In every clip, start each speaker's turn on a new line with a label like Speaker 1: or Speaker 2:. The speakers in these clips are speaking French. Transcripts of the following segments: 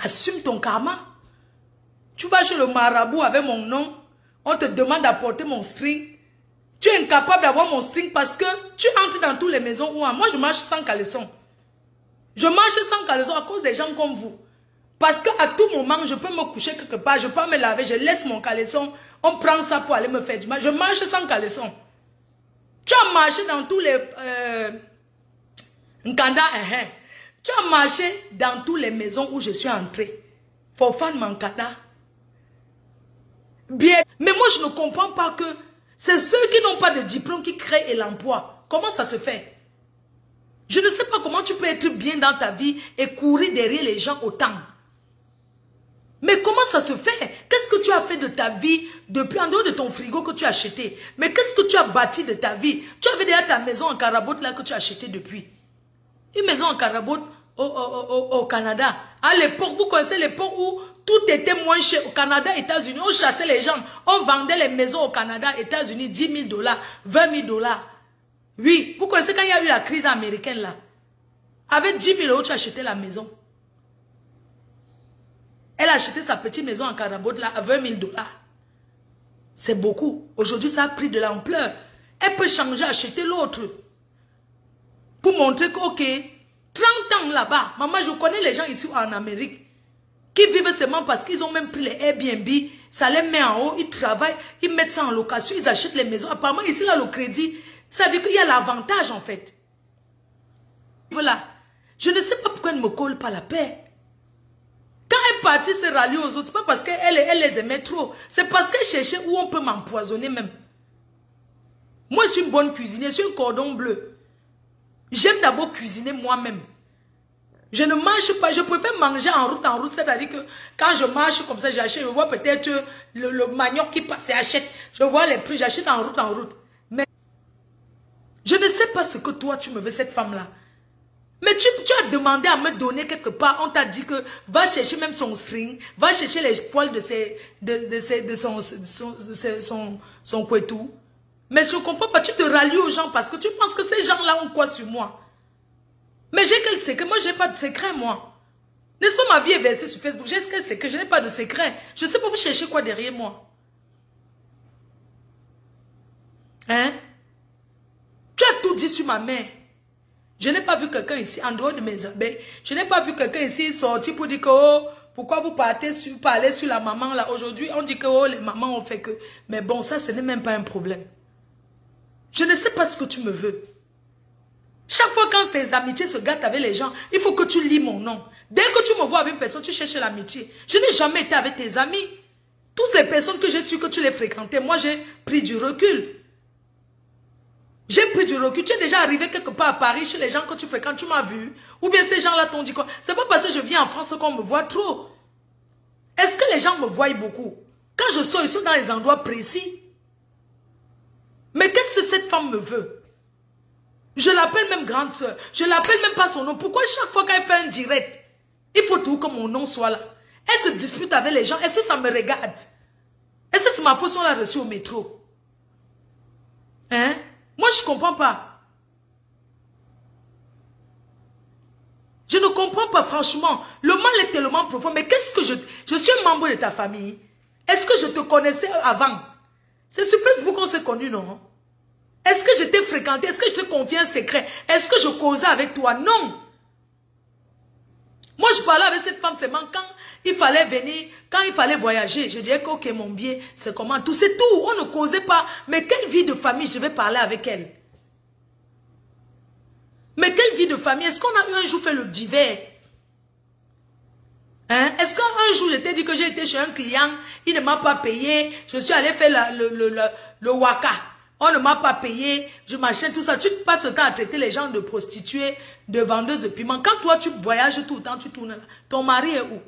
Speaker 1: Assume ton karma. Tu vas chez le marabout avec mon nom. On te demande d'apporter mon string. Tu es incapable d'avoir mon string parce que tu entres dans toutes les maisons où moi je marche sans caleçon. Je marche sans caleçon à cause des gens comme vous. Parce qu'à tout moment, je peux me coucher quelque part, je peux me laver, je laisse mon caleçon. On prend ça pour aller me faire du mal. Je marche sans caleçon. Tu as marché dans tous les... Nkanda, tu as marché dans toutes les maisons où je suis entrée. Fofane Mankanda. Bien. Mais moi, je ne comprends pas que c'est ceux qui n'ont pas de diplôme qui créent l'emploi. Comment ça se fait? Je ne sais pas comment tu peux être bien dans ta vie et courir derrière les gens autant. Mais comment ça se fait? Qu'est-ce que tu as fait de ta vie depuis en dehors de ton frigo que tu as acheté? Mais qu'est-ce que tu as bâti de ta vie? Tu avais déjà ta maison en carabote là que tu as acheté depuis. Une maison en carabote au Canada. À l'époque, vous connaissez l'époque où tout était moins cher au Canada, États-Unis. On chassait les gens. On vendait les maisons au Canada, États-Unis, 10 000 $, 20 000 $. Oui, vous connaissez quand il y a eu la crise américaine là. Avec 10 000 €, tu as acheté la maison. Elle a acheté sa petite maison en carabote là à 20 000 $. C'est beaucoup. Aujourd'hui, ça a pris de l'ampleur. Elle peut changer, acheter l'autre. Pour montrer que, ok, 30 ans là-bas, maman, je connais les gens ici en Amérique qui vivent seulement parce qu'ils ont même pris les Airbnb, ça les met en haut, ils travaillent, ils mettent ça en location, ils achètent les maisons. Apparemment, ici, là, le crédit, ça veut dire qu'il y a l'avantage en fait. Voilà. Je ne sais pas pourquoi elle ne me colle pas la paix. Quand elle partit se rallier aux autres, c'est pas parce qu'elle les aimait trop. C'est parce qu'elle cherchait où on peut m'empoisonner même. Moi, je suis une bonne cuisinière, je suis un cordon bleu. J'aime d'abord cuisiner moi-même. Je ne mange pas, je préfère manger en route, c'est-à-dire que quand je marche comme ça, j'achète, je vois peut-être le manioc qui passe et achète. Je vois les prix, j'achète en route. Mais je ne sais pas ce que toi, tu me veux, cette femme-là. Mais tu as demandé à me donner quelque part, on t'a dit que va chercher même son string, va chercher les poils de son couetou. Mais je ne comprends pas, tu te rallies aux gens parce que tu penses que ces gens-là ont quoi sur moi? Mais j'ai quel secret? Moi, je n'ai pas de secret, moi. N'est-ce pas, ma vie est versée sur Facebook? J'ai quel secret? Je n'ai pas de secret. Je ne sais pas vous cherchez quoi derrière moi. Hein? Tu as tout dit sur ma mère. Je n'ai pas vu quelqu'un ici, en dehors de mes abeilles, je n'ai pas vu quelqu'un ici sortir pour dire que, oh, pourquoi vous parlez sur la maman là? Aujourd'hui, on dit que, oh, les mamans ont fait que. Mais bon, ça, ce n'est même pas un problème. Je ne sais pas ce que tu me veux. Chaque fois quand tes amitiés se gâtent avec les gens, il faut que tu lis mon nom. Dès que tu me vois avec une personne, tu cherches l'amitié. Je n'ai jamais été avec tes amis. Toutes les personnes que j'ai su que tu les fréquentais, moi j'ai pris du recul. J'ai pris du recul. Tu es déjà arrivé quelque part à Paris chez les gens que tu fréquentes, tu m'as vu. Ou bien ces gens-là t'ont dit quoi? C'est pas parce que je viens en France qu'on me voit trop. Est-ce que les gens me voient beaucoup? Quand je sors, ils sont dans les endroits précis. Mais qu'est-ce que cette femme me veut? Je l'appelle même grande soeur. Je l'appelle même pas son nom. Pourquoi chaque fois qu'elle fait un direct, il faut tout que mon nom soit là? Elle se dispute avec les gens. Est-ce que ça me regarde? Est-ce que c'est ma faute si on l'a reçue au métro? Hein? Moi, je ne comprends pas. Je ne comprends pas, franchement. Le mal est tellement profond. Mais qu'est-ce que je suis un membre de ta famille. Est-ce que je te connaissais avant? C'est sur Facebook qu'on s'est connus, non? Est-ce que je t'ai fréquenté? Est-ce que je te confie un secret? Est-ce que je causais avec toi? Non. Moi, je parlais avec cette femme seulement quand il fallait venir, quand il fallait voyager. Je disais que, ok, mon billet, c'est comment? Tout, c'est tout. On ne causait pas. Mais quelle vie de famille je devais parler avec elle? Mais quelle vie de famille? Est-ce qu'on a eu un jour fait le divers? Hein? Est-ce qu'un jour, je t'ai dit que j'ai été chez un client, il ne m'a pas payé, je suis allé faire le waka. On ne m'a pas payé, je m'achète tout ça. Tu passes le temps à traiter les gens de prostituées, de vendeuses de piments. Quand toi, tu voyages tout le temps, tu tournes là. Ton mari est où?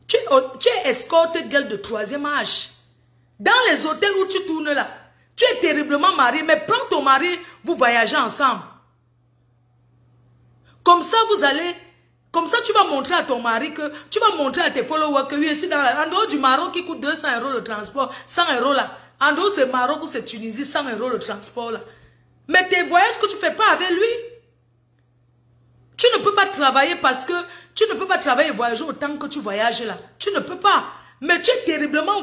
Speaker 1: Tu es escorte gueule de 3e âge. Dans les hôtels où tu tournes là, tu es terriblement marié, mais prends ton mari, vous voyagez ensemble. Comme ça, comme ça, tu vas montrer à ton mari que, tu vas montrer à tes followers que oui, je suis dans en dehors du Maroc qui coûte 200 € le transport, 100 € là. En dehors c'est Maroc ou c'est Tunisie, 100 € le transport là. Mais tes voyages que tu ne fais pas avec lui, tu ne peux pas travailler parce que tu ne peux pas travailler et voyager autant que tu voyages là. Tu ne peux pas. Mais tu es terriblement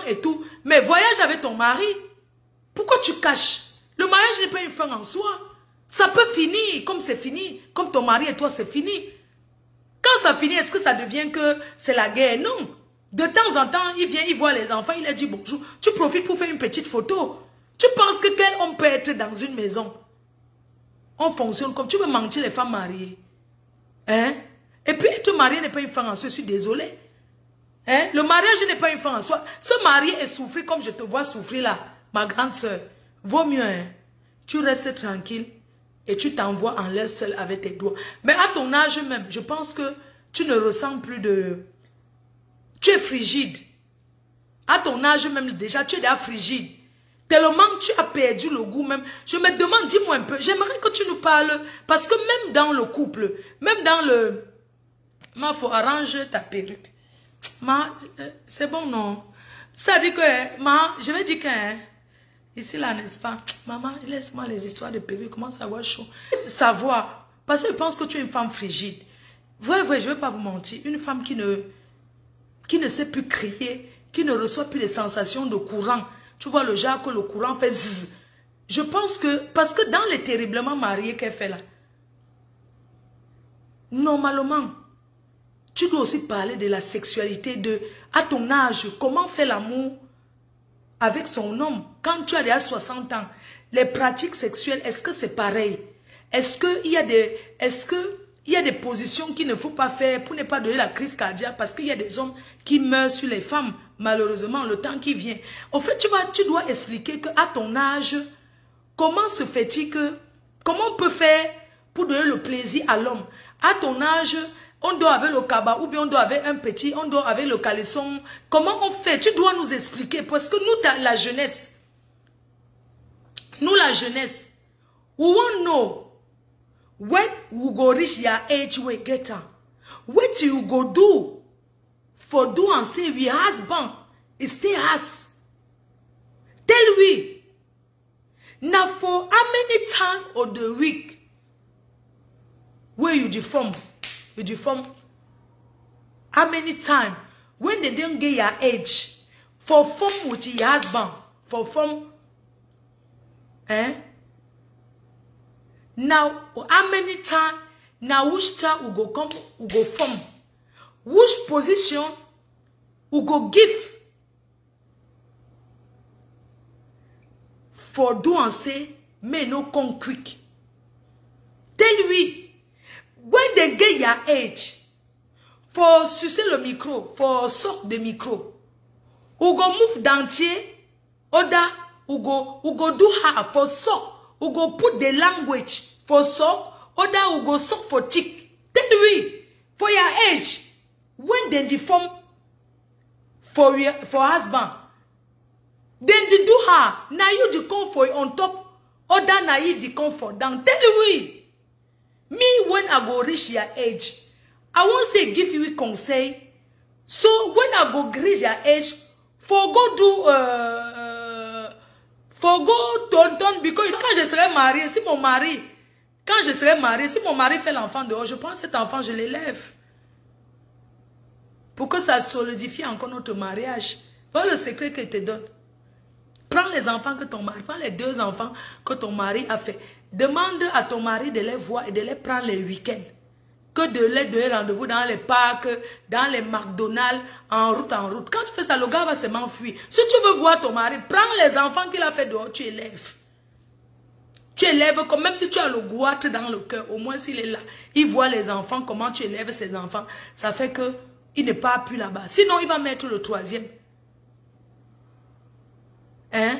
Speaker 1: et tout. Mais voyage avec ton mari. Pourquoi tu caches? Le mariage n'est pas une fin en soi. Ça peut finir comme c'est fini. Comme ton mari et toi, c'est fini. Quand ça finit, est-ce que ça devient que c'est la guerre? Non. De temps en temps, il vient, il voit les enfants, il leur dit bonjour. Tu profites pour faire une petite photo. Tu penses que quel homme peut être dans une maison? On fonctionne comme tu veux mentir les femmes mariées. Hein? Et puis être marié n'est pas une fin en soi, je suis désolée. Hein? Le mariage n'est pas une fin en soi. Se marier et souffrir comme je te vois souffrir là, ma grande soeur, vaut mieux. Hein? Tu restes tranquille et tu t'envoies en l'air seul avec tes doigts. Mais à ton âge même, je pense que tu ne ressens plus de... Tu es frigide. À ton âge même déjà, tu es déjà frigide. Tellement tu as perdu le goût même. Je me demande, dis-moi un peu, j'aimerais que tu nous parles, parce que même dans le couple, même dans le... Ma, faut arranger ta perruque. Ma, c'est bon, non? C'est-à-dire que, ma, je vais dire que, hein, ici là, n'est-ce pas? Maman, laisse-moi les histoires de perruque, commence à avoir chaud. Savoir, parce que je pense que tu es une femme frigide. Vrai, je ne vais pas vous mentir, une femme qui ne sait plus crier, qui ne reçoit plus les sensations de courant. Tu vois le genre que le courant fait zzz. Je pense que, parce que dans les terriblement mariés qu'elle fait là, normalement, tu dois aussi parler de la sexualité, de, à ton âge, comment faire l'amour avec son homme. Quand tu as déjà 60 ans, les pratiques sexuelles, est-ce que c'est pareil? Est-ce qu'il y a des positions qu'il ne faut pas faire pour ne pas donner la crise cardiaque? Parce qu'il y a des hommes qui meurent sur les femmes, malheureusement, le temps qui vient. En fait, tu dois expliquer qu'à ton âge, comment se fait-il que... Comment on peut faire pour donner le plaisir à l'homme? À ton âge, on doit avec le cabas, ou bien on doit avec un petit, on doit avec le caleçon. Comment on fait? Tu dois nous expliquer. Parce que nous, la jeunesse, we won't know when we go reach your age we get her. What you go do for do and say we husband, it stay us. Tell we. Now for how many times of the week where you deform? You deform how many times when they don't get your age for form with your husband, for form, now how many times now which time we go come, we go form, which position we go give for do and say may no come quick. Tell we. When they get your age, for sucer le micro, for suck the micro, ou go move dentier, other, ou go do her for suck, ou go put the language for suck, other, ou go suck for chick. Tell we, for your age, when they deform for husband, then they do her, now you the comfort on top, other now you the comfort down. Tell we. Me, when I go reach your age, I won't say give you a conseil. So, when I go reach your age, for go do, for go tonton, because quand je serai mariée, si mon mari fait l'enfant dehors, je prends cet enfant, je l'élève. Pour que ça solidifie encore notre mariage. Voilà le secret que je te donne. Prends les enfants que ton mari, prends les 2 enfants que ton mari a fait. Demande à ton mari de les voir et de les prendre les week-ends. Que de les donner rendez-vous dans les parcs, dans les McDonald's, en route. Quand tu fais ça, le gars va se m'enfuir. Si tu veux voir ton mari, prends les enfants qu'il a fait dehors, tu élèves. Tu élèves comme même si tu as le goût dans le cœur, au moins s'il est là, il voit les enfants, comment tu élèves ses enfants. Ça fait que il n'est pas plus là-bas. Sinon, il va mettre le 3e. Hein?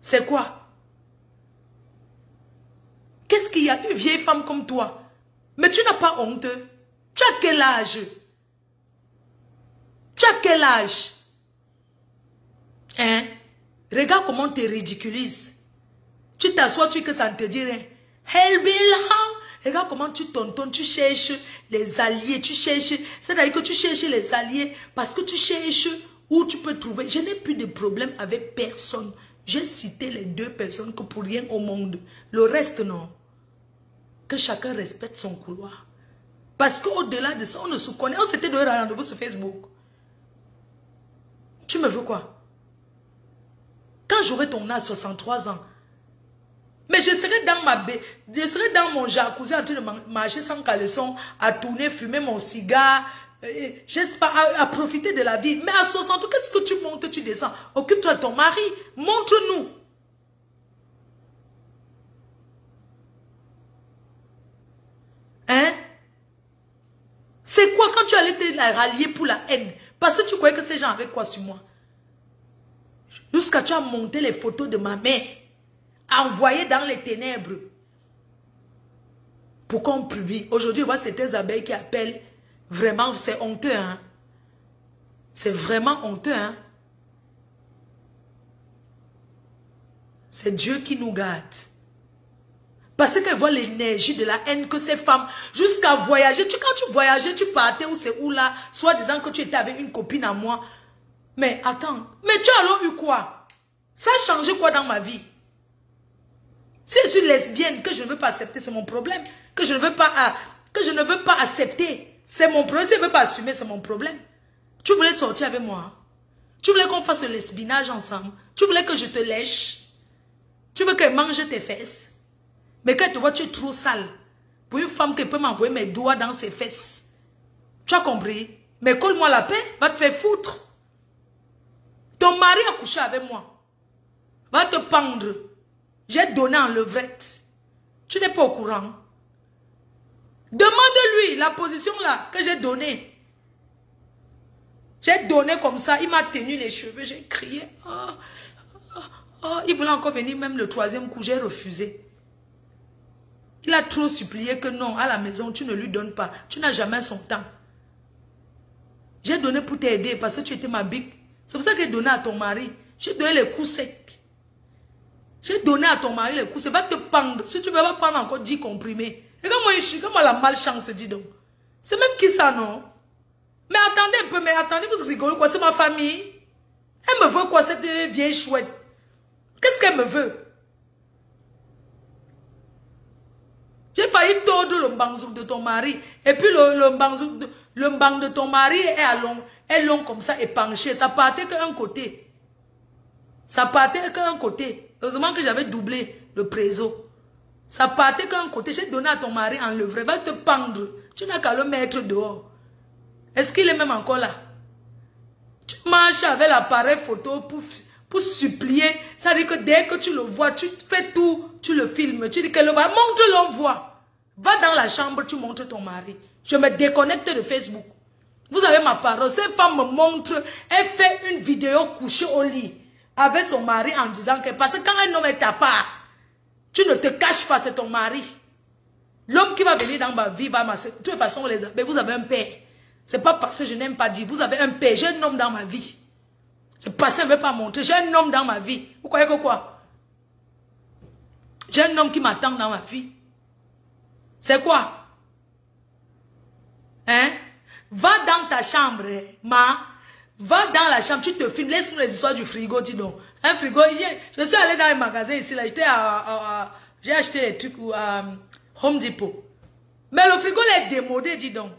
Speaker 1: C'est quoi? Qu'est-ce qu'il y a une vieille femme comme toi? Mais tu n'as pas honte. Tu as quel âge? Tu as quel âge? Hein? Regarde comment tu te ridiculises. Tu t'assois, tu que ça ne te dit rien. Regarde comment tu tontonnes, tu cherches les alliés, tu cherches. C'est-à-dire que tu cherches les alliés parce que tu cherches où tu peux trouver. Je n'ai plus de problème avec personne. J'ai cité les 2 personnes que pour rien au monde. Le reste, non. que chacun respecte son couloir. Parce qu'au-delà de ça, on ne se connaît. On s'était donné un rendez-vous sur Facebook. Tu me veux quoi? Quand j'aurai ton âge, 63 ans, mais je serai dans mon jacuzzi en train de marcher sans caleçon, à tourner, fumer mon cigare, j'espère à profiter de la vie. Mais à 60 ans, qu'est-ce que tu montes, tu descends? Occupe-toi de ton mari, montre-nous. Hein? C'est quoi quand tu allais te rallier pour la haine? Parce que tu croyais que ces gens avaient quoi sur moi? Jusqu'à tu as monté les photos de ma mère, envoyées dans les ténèbres. Pour qu'on publie. Aujourd'hui, voilà certaines abeilles qui appellent. Vraiment, c'est honteux. Hein? C'est vraiment honteux. Hein? C'est Dieu qui nous garde. Parce qu'elle voit l'énergie de la haine que ces femmes, jusqu'à voyager. Quand tu voyageais, tu partais où c'est où là, soit disant que tu étais avec une copine à moi. Mais attends, mais tu as alors eu quoi? Ça a changé quoi dans ma vie? Si je suis lesbienne, que je ne veux pas accepter, c'est mon problème. Que je ne veux pas accepter, c'est mon problème. Si je ne veux pas assumer, c'est mon problème. Tu voulais sortir avec moi. Tu voulais qu'on fasse le lesbinage ensemble. Tu voulais que je te lèche. Tu veux qu'elle mange tes fesses. Mais quand tu vois, tu es trop sale. Pour une femme qui peut m'envoyer mes doigts dans ses fesses. Tu as compris? Mais colle-moi la paix, va te faire foutre. Ton mari a couché avec moi. Va te pendre. J'ai donné en levrette. Tu n'es pas au courant. Demande-lui la position là que j'ai donnée. J'ai donné comme ça. Il m'a tenu les cheveux. J'ai crié. Il voulait encore venir même le troisième coup. J'ai refusé. Il a trop supplié que non, à la maison, tu ne lui donnes pas. Tu n'as jamais son temps. J'ai donné pour t'aider parce que tu étais ma bique. C'est pour ça que j'ai donné à ton mari. J'ai donné les coups secs. J'ai donné à ton mari les coups secs. Va te pendre. Si tu ne veux pas prendre encore 10 comprimés. Et comme moi la malchance, dis donc. C'est même qui ça, non? Mais attendez un peu, mais attendez, vous rigolez quoi? C'est ma famille. Elle me veut quoi, cette vieille chouette? Qu'est-ce qu'elle me veut? J'ai failli tordre le mbanzouk de ton mari. Et puis le mbang de ton mari est long comme ça et penché. Ça partait qu'un côté. Ça partait qu'un côté. Heureusement que j'avais doublé le préso. Ça partait qu'un côté. J'ai donné à ton mari en levrette. Va te pendre. Tu n'as qu'à le mettre dehors. Est-ce qu'il est même encore là? Tu marches avec l'appareil photo pour supplier. Ça veut dire que dès que tu le vois, tu fais tout. Tu le filmes. Tu dis qu'elle le voit. Montre-le, on voit. Va dans la chambre, tu montres ton mari. Je me déconnecte de Facebook. Vous avez ma parole. Cette femme me montre. Elle fait une vidéo couchée au lit. Avec son mari en disant que parce que quand un homme est ta part, tu ne te caches pas, c'est ton mari. L'homme qui va venir dans ma vie va m'accepter. De toute façon, mais vous avez un père. C'est pas parce que je n'aime pas dire. Vous avez un père. J'ai un homme dans ma vie. C'est parce que je ne veux pas montrer. J'ai un homme dans ma vie. Vous croyez que quoi? J'ai un homme qui m'attend dans ma vie. C'est quoi? Hein? Va dans ta chambre, va dans la chambre, tu te filmes, laisse-nous les histoires du frigo, dis donc. Un frigo, je suis allé dans un magasin ici, là, j'ai acheté des trucs à Home Depot. Mais le frigo là, est démodé, dis donc.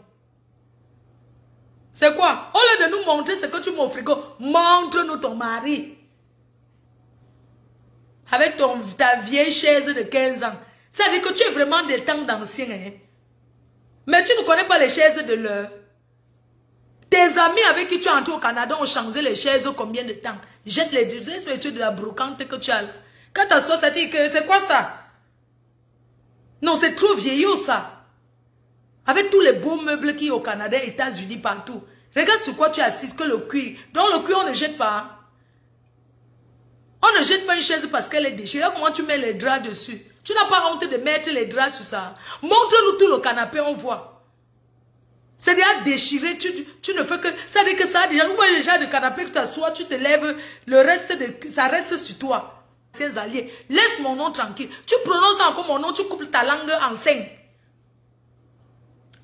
Speaker 1: C'est quoi? Au lieu de nous montrer ce que tu mets au frigo, montre-nous ton mari. Avec ta vieille chaise de 15 ans. Ça veut dire que tu es vraiment des temps d'anciens. Hein? Mais tu ne connais pas les chaises de l'heure. Tes amis avec qui tu es entré au Canada ont changé les chaises combien de temps? Jette les de la brocante que tu as là. Quand tu as ça dit que c'est quoi ça? Non, c'est trop vieillot ça. Avec tous les beaux meubles qui sont au Canada, États-Unis, partout. Regarde sur quoi tu es assis, que le cuir. Donc le cuir, on ne jette pas. On ne jette pas une chaise parce qu'elle est déchirée. Comment tu mets les draps dessus? Tu n'as pas honte de mettre les draps sur ça. Montre-nous tout le canapé, on voit. C'est déjà déchiré, tu ne fais que... Ça veut dire que ça a déjà... Vous voyez déjà le canapé que tu assois, tu te lèves, le reste ça reste sur toi. Ses alliés, laisse mon nom tranquille. Tu prononces encore mon nom, tu coupes ta langue en 5.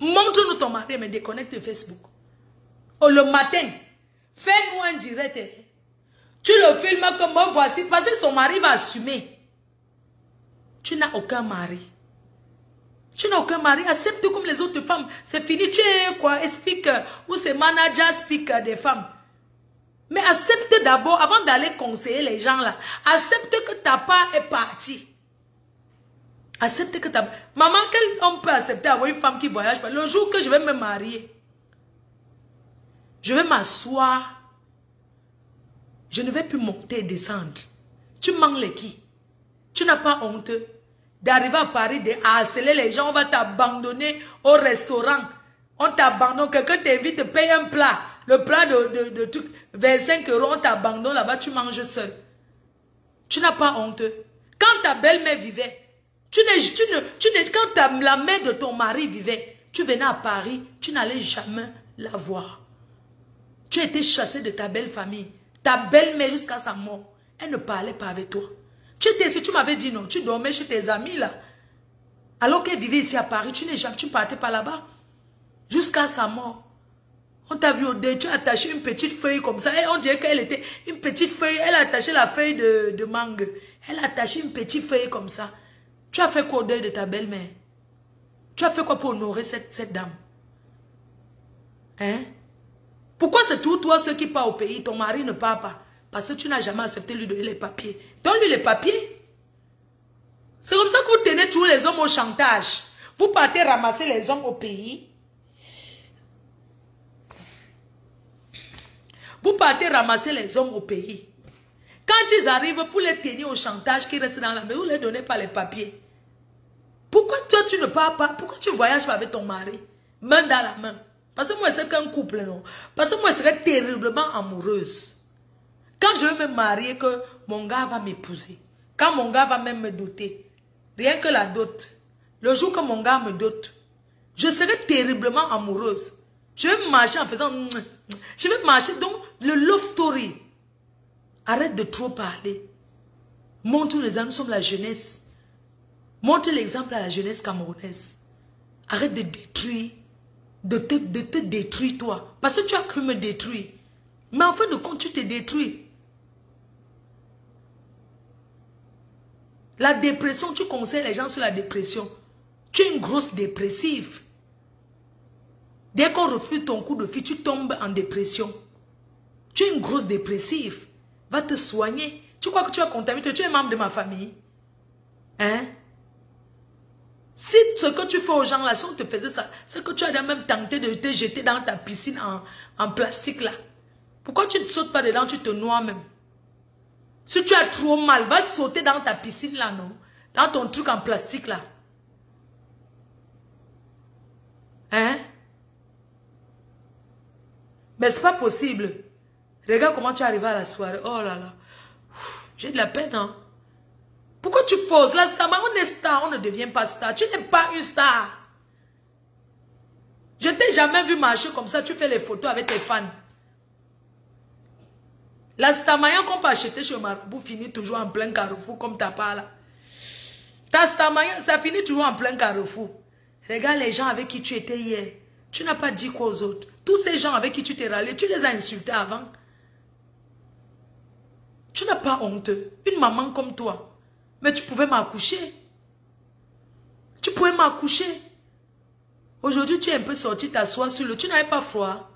Speaker 1: Montre-nous ton mari, mais déconnecte de Facebook. Oh, le matin, fais-nous un direct. Tu le filmes comme moi, voici, parce que son mari va assumer. Tu n'as aucun mari. Tu n'as aucun mari, accepte comme les autres femmes. C'est fini, tu es quoi, speaker, ou c'est manager, speaker des femmes. Mais accepte d'abord, avant d'aller conseiller les gens là, accepte que ta part est partie. Accepte que ta... Maman, quel homme peut accepter avoir une femme qui voyage? Le jour que je vais me marier, je vais m'asseoir. Je ne vais plus monter et descendre. Tu manques les qui? Tu n'as pas honte d'arriver à Paris, de harceler les gens, on va t'abandonner au restaurant. On t'abandonne, quelqu'un t'invite, te paye un plat. Le plat de 25 €, on t'abandonne là-bas, tu manges seul. Tu n'as pas honte. Quand ta belle-mère vivait, quand la mère de ton mari vivait, tu venais à Paris, tu n'allais jamais la voir. Tu étais chassé de ta belle famille. Ta belle-mère jusqu'à sa mort, elle ne parlait pas avec toi. Si tu m'avais dit non, tu dormais chez tes amis là. Alors qu'elle vivait ici à Paris, tu ne partais pas là-bas. Jusqu'à sa mort. On t'a vu au dé, tu as attaché une petite feuille comme ça. On dirait qu'elle était une petite feuille. Elle a attaché la feuille de mangue. Elle a attaché une petite feuille comme ça. Tu as fait quoi au deuil de ta belle-mère? Tu as fait quoi pour honorer cette dame? Hein? Pourquoi c'est tout toi ceux qui partent au pays, ton mari ne part pas? Parce que tu n'as jamais accepté lui donner les papiers. Donne-lui les papiers. C'est comme ça que vous tenez tous les hommes au chantage. Vous partez ramasser les hommes au pays. Vous partez ramasser les hommes au pays. Quand ils arrivent pour les tenir au chantage qui restent dans la maison, vous ne leur donnez pas les papiers. Pourquoi toi tu ne pars pas? Pourquoi tu voyages pas avec ton mari? Main dans la main. Parce que moi c'est qu'un couple, non? Parce que moi je serais terriblement amoureuse. Quand je vais me marier, que mon gars va m'épouser. Quand mon gars va même me doter. Rien que la dot. Le jour que mon gars me dote, je serai terriblement amoureuse. Je vais marcher en faisant... Je vais marcher. Donc, le love story. Arrête de trop parler. Montre les gens, nous sommes la jeunesse. Montre l'exemple à la jeunesse camerounaise. Arrête de détruire. De te détruire toi. Parce que tu as cru me détruire. Mais en fin de compte, tu te détruis. La dépression, tu conseilles les gens sur la dépression. Tu es une grosse dépressive. Dès qu'on refuse ton coup de fil, tu tombes en dépression. Tu es une grosse dépressive. Va te soigner. Tu crois que tu es contaminé? Tu es membre de ma famille. Hein? Si ce que tu fais aux gens là, si on te faisait ça, c'est que tu as même tenté de te jeter dans ta piscine en plastique là. Pourquoi tu ne sautes pas dedans, tu te noies même? Si tu as trop mal, va sauter dans ta piscine là, non? Dans ton truc en plastique là. Hein? Mais c'est pas possible. Regarde comment tu es arrivé à la soirée. Oh là là. J'ai de la peine, hein? Pourquoi tu poses la star? On est star, on ne devient pas star. Tu n'es pas une star. Je t'ai jamais vu marcher comme ça. Tu fais les photos avec tes fans. La Starmaya qu'on peut acheter chez Marabout finit toujours en plein carrefour comme ta part là. Ta Starmaya, ça finit toujours en plein carrefour. Regarde les gens avec qui tu étais hier. Tu n'as pas dit quoi aux autres. Tous ces gens avec qui tu t'es râlé, tu les as insultés avant. Tu n'as pas honte. Une maman comme toi. Mais tu pouvais m'accoucher. Tu pouvais m'accoucher. Aujourd'hui, tu es un peu sorti t'asseoir sur le... Tu n'avais pas froid.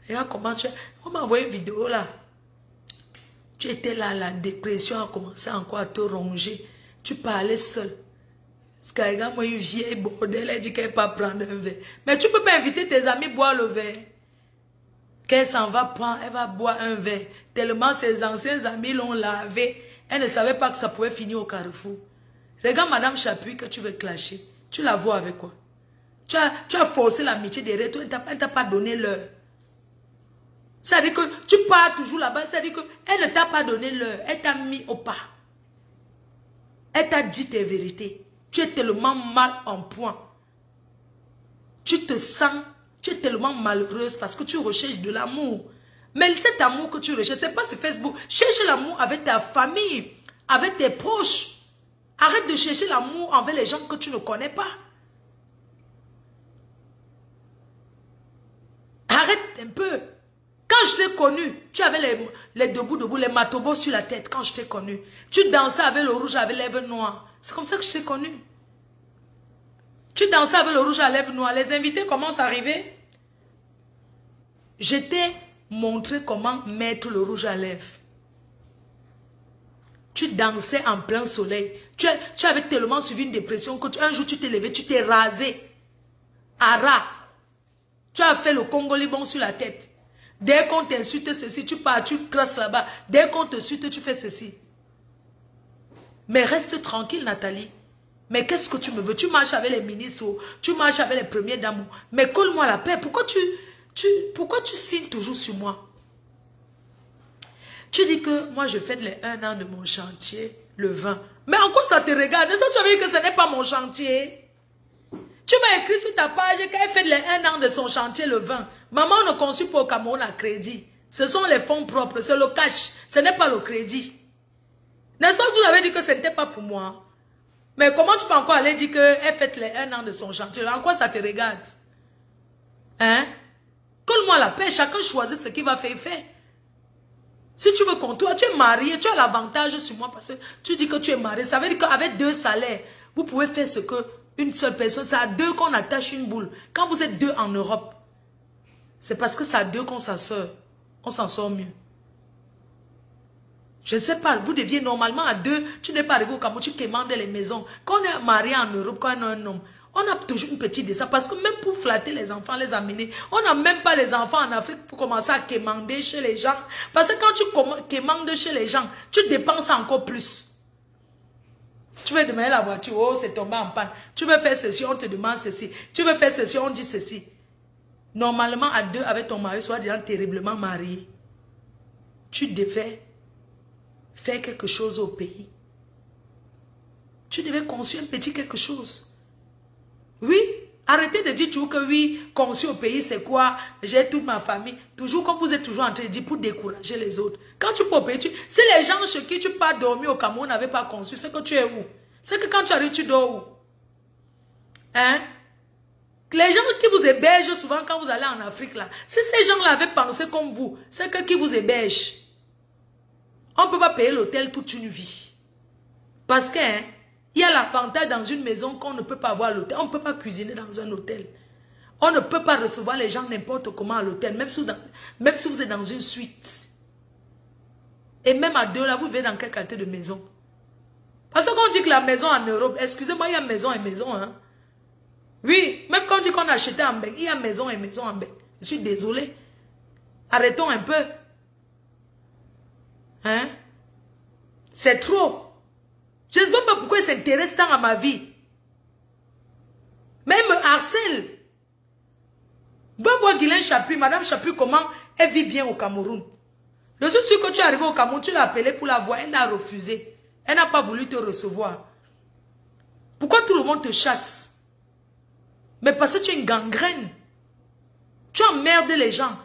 Speaker 1: Regarde comment tu es. On m'a envoyé une vidéo là. Tu étais là, la dépression a commencé encore à te ronger. Tu parlais seul. Parce que regarde, moi, une vieille bordel, elle dit qu'elle ne peut pas prendre un verre. Mais tu ne peux pas inviter tes amis à boire le verre. Qu'elle s'en va prendre, elle va boire un verre. Tellement ses anciens amis l'ont lavé. Elle ne savait pas que ça pouvait finir au carrefour. Regarde Madame Chapuis que tu veux clasher. Tu la vois avec quoi? Tu as forcé l'amitié derrière toi. Elle ne t'a pas donné l'heure. Ça veut dire que tu pars toujours là-bas. Ça veut dire qu'elle ne t'a pas donné l'heure. Elle t'a mis au pas. Elle t'a dit tes vérités. Tu es tellement mal en point. Tu te sens, tu es tellement malheureuse parce que tu recherches de l'amour. Mais cet amour que tu recherches, ce n'est pas sur Facebook. Cherche l'amour avec ta famille, avec tes proches. Arrête de chercher l'amour envers les gens que tu ne connais pas. Arrête un peu. Quand je t'ai connu, tu avais les debout, les matobos sur la tête quand je t'ai connu. Tu dansais avec le rouge, avec les lèvres noires. C'est comme ça que je t'ai connu. Tu dansais avec le rouge à lèvres noir. Les invités commencent à arriver. Je t'ai montré comment mettre le rouge à lèvres. Tu dansais en plein soleil. Tu avais tellement suivi une dépression que un jour tu t'es levé, tu t'es rasé. À ras. Tu as fait le Congolais bon sur la tête. Dès qu'on t'insulte ceci, tu pars, tu crasses là-bas. Dès qu'on te suite, tu fais ceci. Mais reste tranquille, Nathalie. Mais qu'est-ce que tu me veux? Tu marches avec les ministres, tu marches avec les premiers dames. Mais colle-moi la paix. Pourquoi tu signes toujours sur moi? Tu dis que moi je fête les 1 an de mon chantier, le 20. Mais en quoi ça te regarde? Est-ce que tu avais dit que ce n'est pas mon chantier? Tu m'as écrit sur ta page qu'elle fête les 1 an de son chantier, le 20. Maman ne conçut pas au Cameroun à crédit. Ce sont les fonds propres, c'est le cash. Ce n'est pas le crédit. N'est-ce pas que vous avez dit que ce n'était pas pour moi? Mais comment tu peux encore aller dire qu'elle fête les 1 an de son chantier? En quoi ça te regarde? Hein? Colle-moi la paix, chacun choisit ce qu'il va faire, fait. Si tu veux qu'on toi, tu es marié, tu as l'avantage sur moi parce que tu dis que tu es marié. Ça veut dire qu'avec 2 salaires, vous pouvez faire ce que une seule personne. C'est à 2 qu'on attache une boule. Quand vous êtes 2 en Europe, c'est parce que c'est à 2 qu'on s'en sort. On s'en sort mieux. Je ne sais pas, vous deviez normalement à 2, tu n'es pas arrivé au Cameroun, tu commandes les maisons. Quand on est marié en Europe, quand on est un homme, on a toujours une petite descente. Parce que même pour flatter les enfants, les amener, on n'a même pas les enfants en Afrique pour commencer à commander chez les gens. Parce que quand tu commandes chez les gens, tu dépenses encore plus. Tu veux demander la voiture, oh c'est tombé en panne. Tu veux faire ceci, on te demande ceci. Tu veux faire ceci, on dit ceci. Normalement à 2 avec ton mari, soit disant terriblement marié, tu devais faire quelque chose au pays. Tu devais construire un petit quelque chose. Oui, arrêtez de dire toujours que oui, conçu au pays, c'est quoi? J'ai toute ma famille. Toujours comme vous êtes toujours en train de dire pour décourager les autres. Quand tu peux au pays, si les gens chez qui tu pars dormir au Cameroun n'avaient pas conçu, c'est que tu es où? C'est que quand tu arrives, tu dors où? Hein? Les gens qui vous hébergent souvent quand vous allez en Afrique, là, si ces gens-là avaient pensé comme vous, c'est que qui vous héberge? On ne peut pas payer l'hôtel toute une vie. Parce que, hein, il y a l'avantage dans une maison qu'on ne peut pas avoir à l'hôtel. On ne peut pas cuisiner dans un hôtel. On ne peut pas recevoir les gens n'importe comment à l'hôtel, même si vous êtes dans une suite. Et même à 2, là, vous vivez dans quel quartier de maison? Parce qu'on dit que la maison en Europe, excusez-moi, il y a maison et maison. Hein? Oui, même quand on dit qu'on a acheté en Bec, il y a maison et maison en Bec. Je suis désolé. Arrêtons un peu. Hein? C'est trop. Je ne sais pas pourquoi il s'intéresse tant à ma vie. Mais il me harcèle. Va voir Guylaine Chapuis, Madame Chapuis, comment elle vit bien au Cameroun. Je suis sûr que tu es arrivé au Cameroun, tu l'as appelée pour la voir, elle a refusé. Elle n'a pas voulu te recevoir. Pourquoi tout le monde te chasse? Mais parce que tu es une gangrène. Tu emmerdes les gens.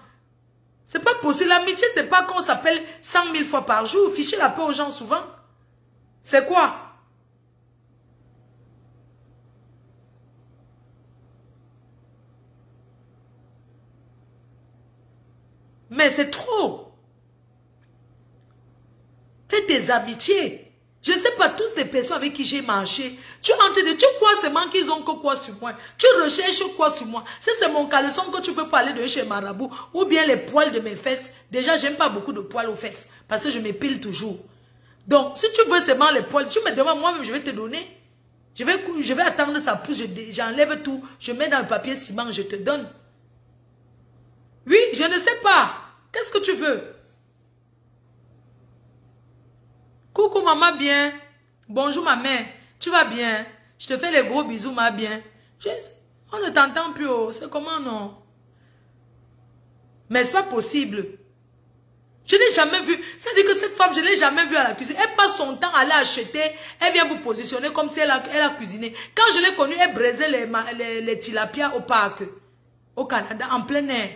Speaker 1: C'est pas possible. L'amitié, c'est pas qu'on s'appelle 100 000 fois par jour. Fichez la paix aux gens souvent. C'est quoi? Mais c'est trop. Fais des amitiés. Je ne sais pas, tous les personnes avec qui j'ai marché. Tu crois seulement qu'ils ont que quoi sur moi? Tu recherches quoi sur moi? Si c'est mon caleçon que tu peux pas aller de chez Marabout, ou bien les poils de mes fesses. Déjà, j'aime pas beaucoup de poils aux fesses. Parce que je m'épile toujours. Donc, si tu veux seulement les poils, tu me demandes, moi-même, je vais te donner. Je vais attendre ça pousse, j'enlève tout, je mets dans le papier ciment, je te donne. Oui, je ne sais pas. Qu'est-ce que tu veux? Coucou maman bien. Bonjour ma mère. Tu vas bien? Je te fais les gros bisous ma bien. On ne t'entend plus. Oh. C'est comment non? Mais c'est pas possible. Je n'ai jamais vu. Ça dit que cette femme, je ne l'ai jamais vue à la cuisine. Elle passe son temps à aller acheter. Elle vient vous positionner comme si elle a cuisiné. Quand je l'ai connue, elle braisait les tilapias au parc. Au Canada, en plein air.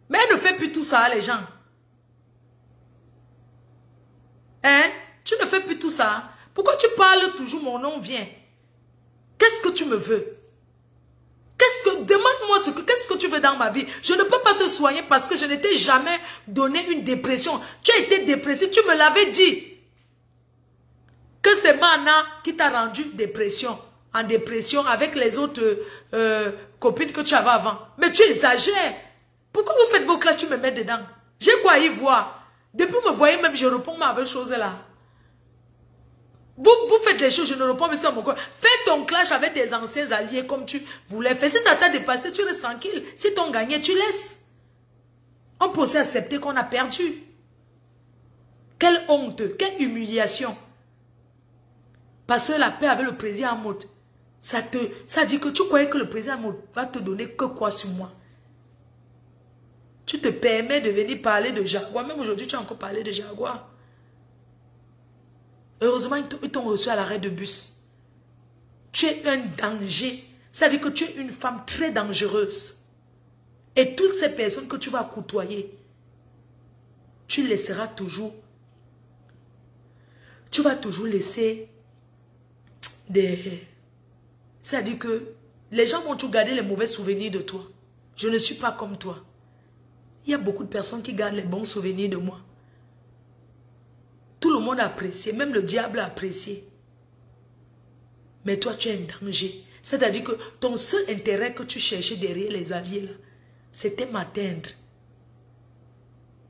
Speaker 1: Mais elle ne fait plus tout ça, les gens. Hein? Tu ne fais plus tout ça. Pourquoi tu parles toujours mon nom vient? Qu'est-ce que tu me veux? Demande-moi qu'est-ce que tu veux dans ma vie? Je ne peux pas te soigner parce que je ne t'ai jamais donné une dépression. Tu as été dépressif, tu me l'avais dit. Que c'est Mana qui t'a rendu dépression. en dépression avec les autres copines que tu avais avant. Mais tu exagères. Pourquoi vous faites vos classes, tu me mets dedans? J'ai quoi y voir? Depuis que vous me voyez même, je réponds à ma chose là. Vous faites les choses, je ne réponds pas sur mon corps. Fais ton clash avec tes anciens alliés comme tu voulais faire. Si ça t'a dépassé, tu restes tranquille. Si t'ont gagné, tu laisses. On peut aussi accepter qu'on a perdu. Quelle honte, quelle humiliation. Parce que la paix avec le président Amoud, ça dit que tu croyais que le président Amoud va te donner que quoi sur moi? Tu te permets de venir parler de Jaguar. Même aujourd'hui, tu as encore parlé de Jaguar. Heureusement, ils t'ont reçu à l'arrêt de bus. Tu es un danger. Ça veut dire que tu es une femme très dangereuse. Et toutes ces personnes que tu vas côtoyer, tu laisseras toujours. Tu vas toujours laisser des... Ça veut dire que les gens vont toujours garder les mauvais souvenirs de toi. Je ne suis pas comme toi. Il y a beaucoup de personnes qui gardent les bons souvenirs de moi. Tout le monde a apprécié, même le diable a apprécié. Mais toi, tu es un danger. C'est-à-dire que ton seul intérêt que tu cherchais derrière les alliés, là, c'était m'atteindre.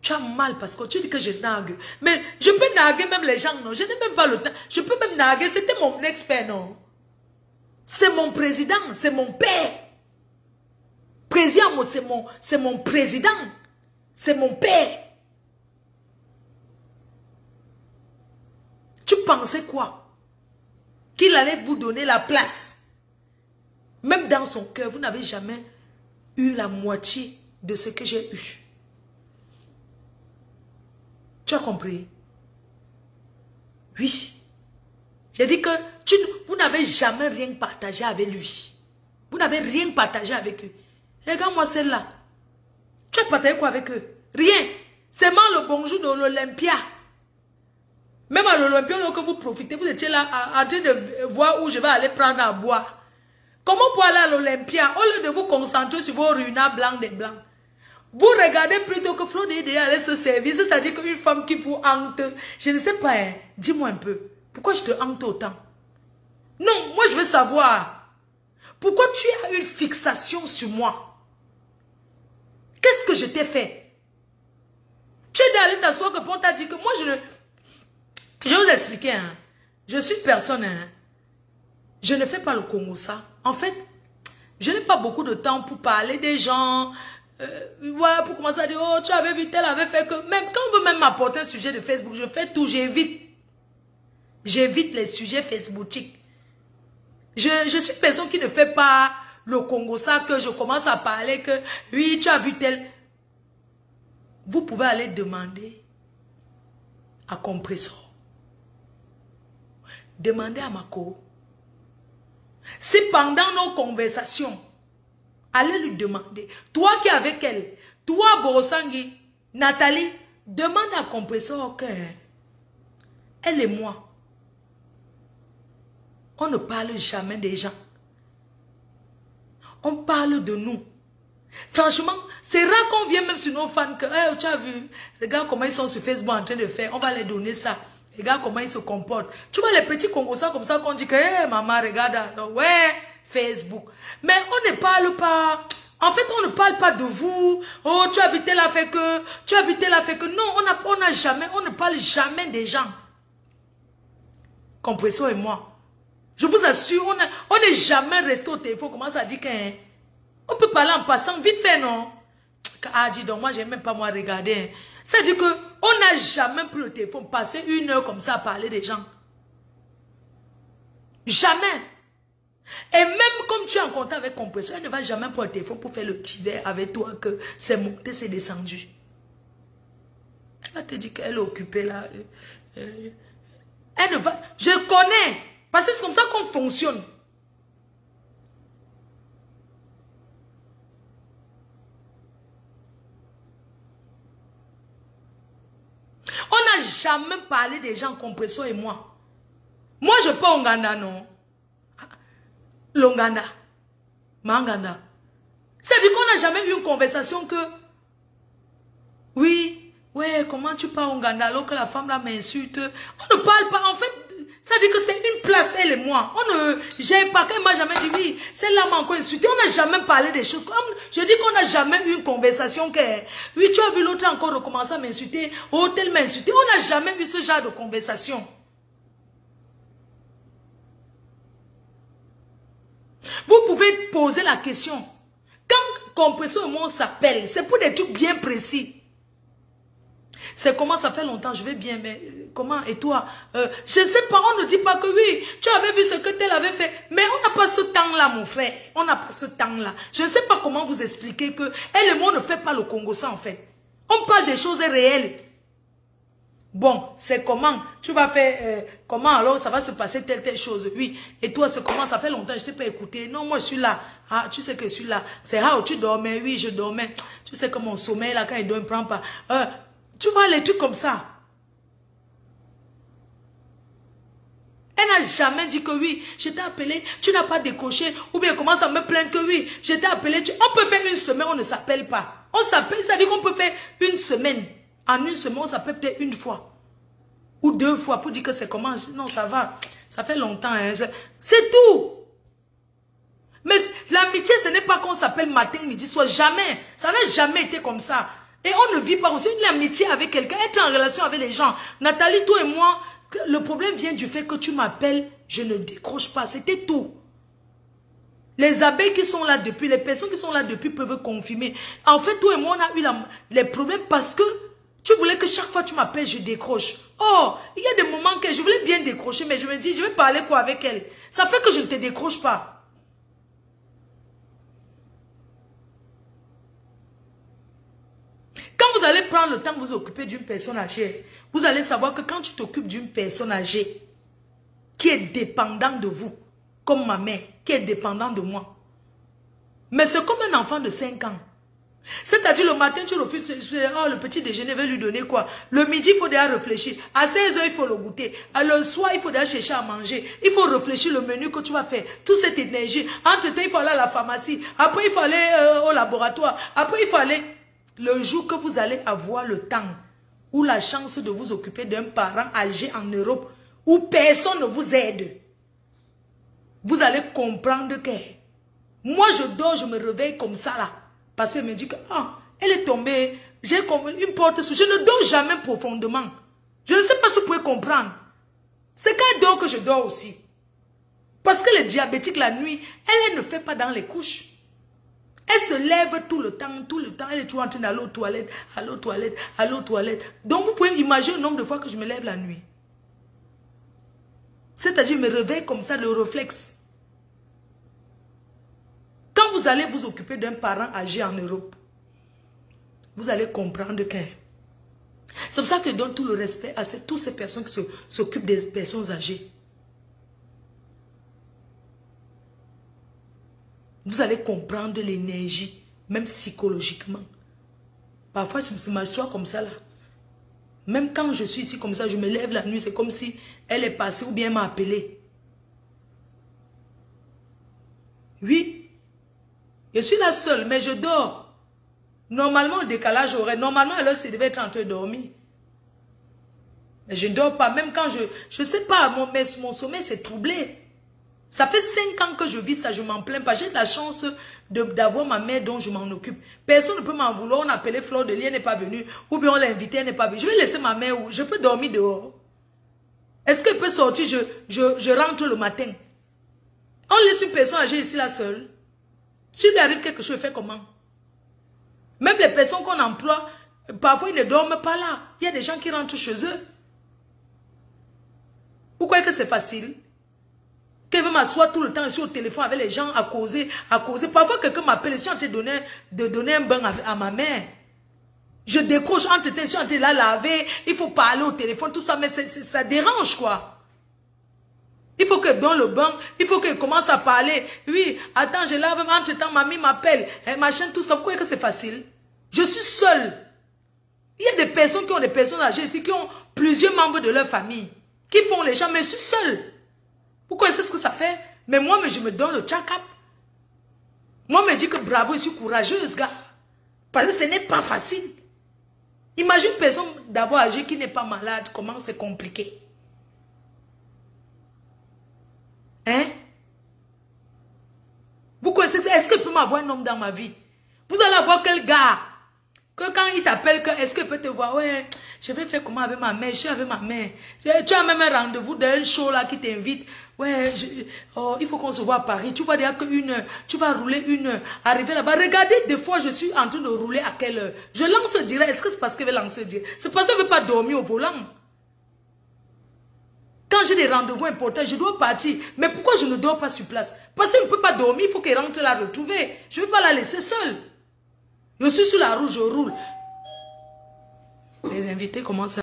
Speaker 1: Tu as mal parce que tu dis que je nague. Mais je peux naguer même les gens, non. Je n'ai même pas le temps. Je peux même naguer. C'était mon expert, non. C'est mon président, c'est mon père. Président, c'est mon président. C'est mon père. Tu pensais quoi? Qu'il allait vous donner la place. Même dans son cœur, vous n'avez jamais eu la moitié de ce que j'ai eu. Tu as compris? Oui. J'ai dit que vous n'avez jamais rien partagé avec lui. Vous n'avez rien partagé avec eux. Regarde-moi celle-là. Tu as partagé quoi avec eux? Rien. C'est moi le bonjour de l'Olympia. Même à l'Olympia, que vous profitez, vous étiez là en train de voir où je vais aller prendre à boire. Comment pour aller à l'Olympia, au lieu de vous concentrer sur vos runas blancs des blancs, vous regardez plutôt que Flo Dédé allait se servir, c'est-à-dire qu'une femme qui vous hante, je ne sais pas, hein, dis-moi un peu, pourquoi je te hante autant? Non, moi je veux savoir, pourquoi tu as une fixation sur moi? Qu'est-ce que je t'ai fait? Tu es allé t'asseoir que on t'a dit que moi je ne... Je vais vous expliquer, hein. Je suis personne, hein. Je ne fais pas le Congo ça. En fait, je n'ai pas beaucoup de temps pour parler des gens. Ouais, pour commencer à dire, oh, tu avais vu, tel avait fait que... Même quand on veut même m'apporter un sujet de Facebook, je fais tout, j'évite. J'évite les sujets facebookiques. Je suis personne qui ne fait pas le Congo ça, que je commence à parler que, oui, tu as vu tel... Vous pouvez aller demander à Compressor. Demandez à Mako. Si pendant nos conversations, allez lui demander, toi qui es avec elle, toi Borosangi, Nathalie, demande à Compressor que elle et moi, on ne parle jamais des gens. On parle de nous. Franchement, c'est rare qu'on vienne même sur nos fans que, hey, tu as vu, regarde comment ils sont sur Facebook en train de faire, on va les donner ça. Regarde comment ils se comportent. Tu vois les petits Congolais comme ça qu'on dit que, hey, maman, regarde, ouais, Facebook. Mais on ne parle pas, en fait, on ne parle pas de vous. Oh, tu as vu tel affaire que, tu as vu tel affaire que. Non, on ne parle jamais des gens. Compressor et moi. Je vous assure, on n'est jamais resté au téléphone. Comment ça dit qu'on on peut parler en passant vite fait, non? Ah, dis donc, moi, j'aime même pas moi regarder. Ça dit que on n'a jamais pris le téléphone, passer 1 heure comme ça à parler des gens. Jamais. Et même comme tu es en contact avec Compressor, elle ne va jamais prendre le téléphone pour faire le petit verre avec toi que c'est monté, c'est descendu. Elle va te dire qu'elle est occupée là. Elle ne va... Je connais. Parce que c'est comme ça qu'on fonctionne. On n'a jamais parlé des gens Compressor et moi. Moi, je ne suis pas Onganda, non. L'Onganda. Manganda. C'est-à-dire qu'on n'a jamais eu une conversation que... Oui, ouais, comment tu parles Onganda alors que la femme là m'insulte. On ne parle pas, en fait... Ça dit que c'est une place, elle et moi. On ne gère pas. Quand il m'a jamais dit oui, celle-là m'a encore insulté. On n'a jamais parlé des choses. Je dis qu'on n'a jamais eu une conversation que, oui, tu as vu l'autre encore recommencer à m'insulter. Oh, tel m'a insulté. On n'a jamais eu ce genre de conversation. Vous pouvez poser la question. Quand Compresso et moi on s'appelle, c'est pour des trucs bien précis. C'est comment ça fait longtemps, je vais bien, mais comment, et toi? Je ne sais pas, on ne dit pas que oui, tu avais vu ce que tel avait fait, mais on n'a pas ce temps-là, mon frère. On n'a pas ce temps-là. Je ne sais pas comment vous expliquer que elle et moi ne fait pas le Congo ça, en fait. On parle des choses réelles. Bon, c'est comment? Tu vas faire, comment alors ça va se passer telle chose? Oui, et toi, c'est comment? Ça fait longtemps, je ne t'ai pas écouté. Non, moi, je suis là. Ah, tu sais que je suis là. C'est how tu dormais? Oui, je dormais. Tu sais que mon sommeil, là, quand il dort, il ne prend pas. Tu vois les trucs comme ça. Elle n'a jamais dit que oui, je t'ai appelé, tu n'as pas décroché, ou bien commence à me plaindre que oui, je t'ai appelé. On peut faire une semaine, on ne s'appelle pas. On s'appelle, ça dit qu'on peut faire une semaine. En une semaine, on s'appelle peut-être une fois. Ou deux fois pour dire que c'est comment. Non, ça va. Ça fait longtemps. Hein. C'est tout. Mais l'amitié, ce n'est pas qu'on s'appelle matin, midi, soir. Jamais. Ça n'a jamais été comme ça. Et on ne vit pas aussi une amitié avec quelqu'un, être en relation avec les gens. Nathalie, toi et moi, le problème vient du fait que tu m'appelles, je ne décroche pas. C'était tout. Les abeilles qui sont là depuis, les personnes qui sont là depuis peuvent confirmer. En fait, toi et moi, on a eu les problèmes parce que tu voulais que chaque fois que tu m'appelles, je décroche. Oh, il y a des moments que je voulais bien décrocher, mais je me dis, je vais parler quoi avec elle? Ça fait que je ne te décroche pas. Quand vous allez prendre le temps de vous occuper d'une personne âgée, vous allez savoir que quand tu t'occupes d'une personne âgée qui est dépendante de vous, comme ma mère, qui est dépendante de moi, mais c'est comme un enfant de 5 ans. C'est-à-dire le matin, tu refuses, oh, le petit déjeuner, va lui donner quoi? Le midi, il faut déjà réfléchir. À 16 h, il faut le goûter. Le soir, il faut déjà chercher à manger. Il faut réfléchir le menu que tu vas faire. Toute cette énergie. Entre-temps, il faut aller à la pharmacie. Après, il faut aller au laboratoire. Après, il faut aller... Le jour que vous allez avoir le temps ou la chance de vous occuper d'un parent âgé en Europe où personne ne vous aide, vous allez comprendre que moi je dors, je me réveille comme ça là. Parce qu'elle me dit que elle est tombée, j'ai une porte sous. Je ne dors jamais profondément. Je ne sais pas si vous pouvez comprendre. C'est quand elle dort que je dors aussi. Parce que les diabétiques la nuit, elle ne fait pas dans les couches. Elle se lève tout le temps, elle est toujours en train d'aller aux toilettes, aller aux toilettes, aller aux toilettes. Donc vous pouvez imaginer le nombre de fois que je me lève la nuit. C'est-à-dire, je me réveille comme ça, le réflexe. Quand vous allez vous occuper d'un parent âgé en Europe, vous allez comprendre que... C'est pour ça que je donne tout le respect à toutes ces personnes qui s'occupent des personnes âgées. Vous allez comprendre l'énergie, même psychologiquement. Parfois, je m'assois comme ça là. Même quand je suis ici comme ça, je me lève la nuit, c'est comme si elle est passée ou bien elle m'a appelé. Oui, je suis là seule, mais je dors. Normalement, le décalage horaire, normalement, alors, c'est devait être en train de dormir. Mais je ne dors pas, même quand je ne sais pas, mon sommeil s'est troublé. Ça fait 5 ans que je vis ça, je m'en plains pas. J'ai de la chance d'avoir ma mère dont je m'en occupe. Personne ne peut m'en vouloir. On a appelé Fleur de Lis, elle n'est pas venue. Ou bien on l'a invitée, elle n'est pas venue. Je vais laisser ma mère où? Je peux dormir dehors. Est-ce qu'elle peut sortir? Je rentre le matin. On laisse une personne âgée ici là seule. S'il lui arrive quelque chose, elle fait comment? Même les personnes qu'on emploie, parfois ils ne dorment pas là. Il y a des gens qui rentrent chez eux. Vous croyez que c'est facile? Qu'elle veut m'asseoir tout le temps ici au téléphone avec les gens à causer. Parfois, quelqu'un m'appelle, je suis en train de donner un bain à ma mère. Je décroche entre temps, je suis en train de la laver, il faut parler au téléphone, tout ça, mais ça dérange, quoi. Il faut que dans le bain, il faut qu'elle commence à parler. Oui, attends, je lave, entre temps, mamie m'appelle, machin, tout ça. Vous croyez que c'est facile? Je suis seule. Il y a des personnes qui ont des personnes âgées ici, qui ont plusieurs membres de leur famille, qui font les gens, mais je suis seule. Pourquoi c'est ce que ça fait? Mais moi, je me donne le check-up. Moi, je me dis que bravo, je suis courageuse, gars. Parce que ce n'est pas facile. Imagine une personne d'abord âgée qui n'est pas malade, comment c'est compliqué. Hein? Vous connaissez ça? Est-ce qu'il peut m'avoir un homme dans ma vie? Vous allez avoir quel gars? Que quand il t'appelle, est-ce qu'il peut te voir? Ouais, je vais faire comment avec ma mère? Je suis avec ma mère. Tu as même un rendez-vous d'un show là qui t'invite. Ouais, oh, il faut qu'on se voit à Paris. Tu vas dire qu'une heure, tu vas rouler une heure, arriver là-bas. Regardez, des fois, je suis en train de rouler à quelle heure? Je lance direct. Est-ce que c'est parce qu'elle veut lancer direct? C'est parce qu'elle ne veut pas dormir au volant. Quand j'ai des rendez-vous importants, je dois partir. Mais pourquoi je ne dors pas sur place? Parce qu'elle ne peut pas dormir, il faut qu'elle rentre la retrouver. Je ne vais pas la laisser seule. Je suis sur la route, je roule. Les invités commencent à...